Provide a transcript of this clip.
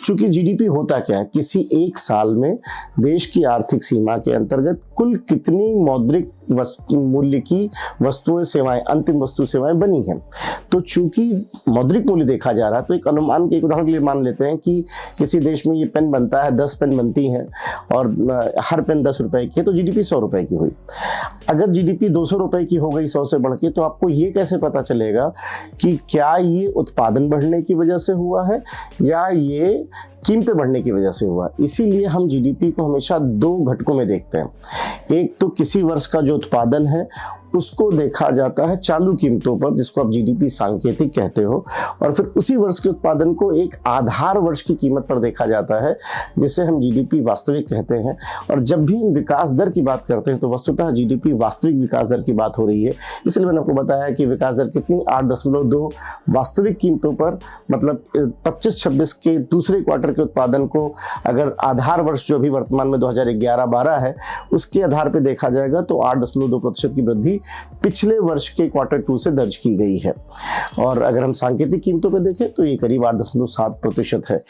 चूंकि जीडीपी होता क्या है, किसी एक साल में देश की आर्थिक सीमा के अंतर्गत कुल कितनी मौद्रिक मूल्य की वस्तुएं सेवाएं, अंतिम वस्तु सेवाएं बनी हैं। तो चूंकि मौद्रिक मूल्य देखा जा रहा है, तो एक अनुमान के एक उदाहरण के लिए मान लेते हैं कि किसी देश में ये पेन बनता है, 10 पेन बनती हैं और हर पेन 10 रुपए की है, तो जीडीपी 100 रुपए की हुई। अगर जीडीपी 200 रुपए की हो गई 100 से बढ़ के, तो आपको ये कैसे पता चलेगा कि क्या ये उत्पादन बढ़ने की वजह से हुआ है या ये कीमतें बढ़ने की वजह से हुआ। इसीलिए हम जीडीपी को हमेशा दो घटकों में देखते हैं। एक तो किसी वर्ष का जो उत्पादन है उसको देखा जाता है चालू कीमतों पर, जिसको आप जीडीपी सांकेतिक कहते हो, और फिर उसी वर्ष के उत्पादन को एक आधार वर्ष की कीमत पर देखा जाता है, जिसे हम जीडीपी वास्तविक कहते हैं। और जब भी हम विकास दर की बात करते हैं तो वस्तुतः जीडीपी वास्तविक विकास दर की बात हो रही है। इसलिए मैंने आपको बताया कि विकास दर कितनी, 8.2 वास्तविक कीमतों पर, मतलब 25-26 के दूसरे क्वार्टर के उत्पादन को अगर आधार वर्ष जो अभी वर्तमान में 2011-12 है उसके आधार पर देखा जाएगा तो 8.2% की वृद्धि पिछले वर्ष के क्वार्टर 2 से दर्ज की गई है। और अगर हम सांकेतिक कीमतों पर देखें तो ये करीब 8.7% है।